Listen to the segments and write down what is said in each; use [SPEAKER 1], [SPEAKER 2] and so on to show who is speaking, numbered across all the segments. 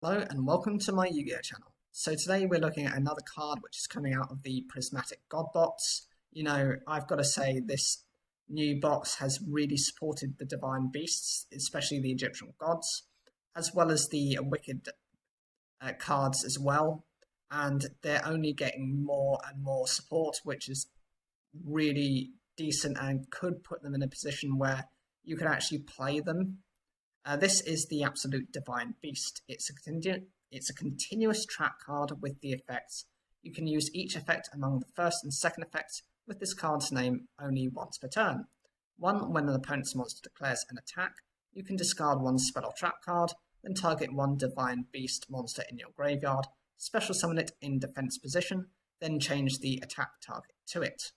[SPEAKER 1] Hello and welcome to my Yu-Gi-Oh channel. So today we're looking at another card which is coming out of the Prismatic God box. You know, I've got to say this new box has really supported the Divine Beasts, especially the Egyptian gods, as well as the Wicked cards as well. And they're only getting more and more support, which is really decent and could put them in a position where you can actually play them. This is the Absolute Divine Beast. It's a continuous trap card with the effects. You can use each effect among the first and second effects with this card's name only once per turn. When an opponent's monster declares an attack, you can discard one spell or trap card, then target one Divine Beast monster in your graveyard, special summon it in defense position, then change the attack target to it.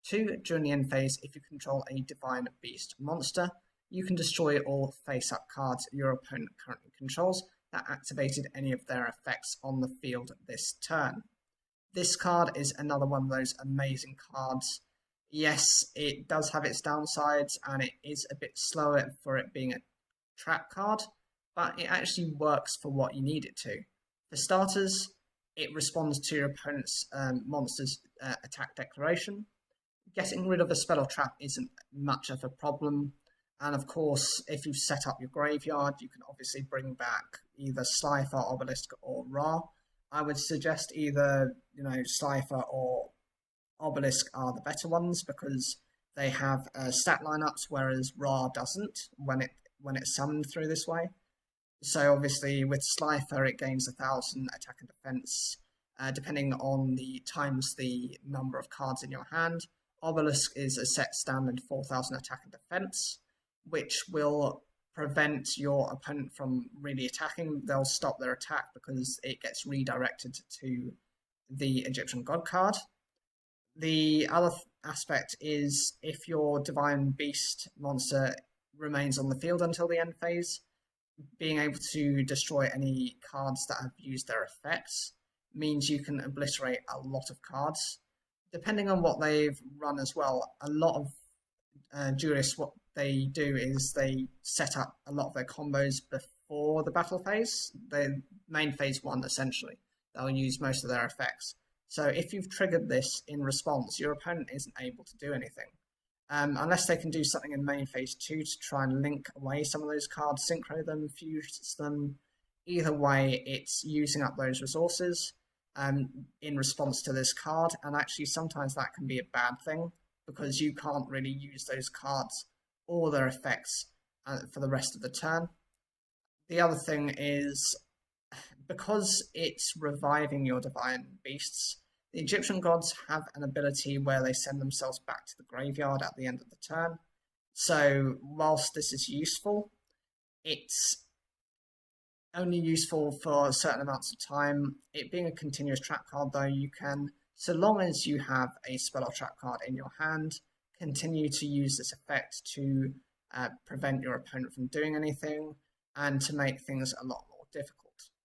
[SPEAKER 1] 2. During the end phase, if you control a Divine Beast monster, you can destroy all face-up cards your opponent currently controls that activated any of their effects on the field this turn. This card is another one of those amazing cards. Yes, it does have its downsides and it is a bit slower for it being a trap card, but it actually works for what you need it to. For starters, it responds to your opponent's monster's attack declaration. Getting rid of a spell or trap isn't much of a problem. And of course, if you've set up your graveyard, you can obviously bring back either Slifer, Obelisk, or Ra. I would suggest either, Slifer or Obelisk are the better ones because they have stat lineups, whereas Ra doesn't when it's summoned through this way. So obviously with Slifer, it gains 1,000 attack and defense, depending on the times the number of cards in your hand. Obelisk is a set standard 4,000 attack and defense, which will prevent your opponent from really attacking. They'll stop their attack because it gets redirected to the Egyptian God card. The other aspect is if your Divine Beast monster remains on the field until the end phase, being able to destroy any cards that have used their effects means you can obliterate a lot of cards. Depending on what they've run as well, a lot of duelists, what they do is they set up a lot of their combos before the battle phase, the main phase 1 essentially. They'll use most of their effects. So if you've triggered this in response, your opponent isn't able to do anything. Unless they can do something in main phase 2 to try and link away some of those cards, synchro them, fuse them. Either way, it's using up those resources in response to this card, and actually sometimes that can be a bad thing because you can't really use those cards or their effects for the rest of the turn. The other thing is, because it's reviving your Divine Beasts, the Egyptian gods have an ability where they send themselves back to the graveyard at the end of the turn. So whilst this is useful, it's only useful for certain amounts of time. It being a continuous trap card though, you can, so long as you have a spell or trap card in your hand, continue to use this effect to prevent your opponent from doing anything and to make things a lot more difficult.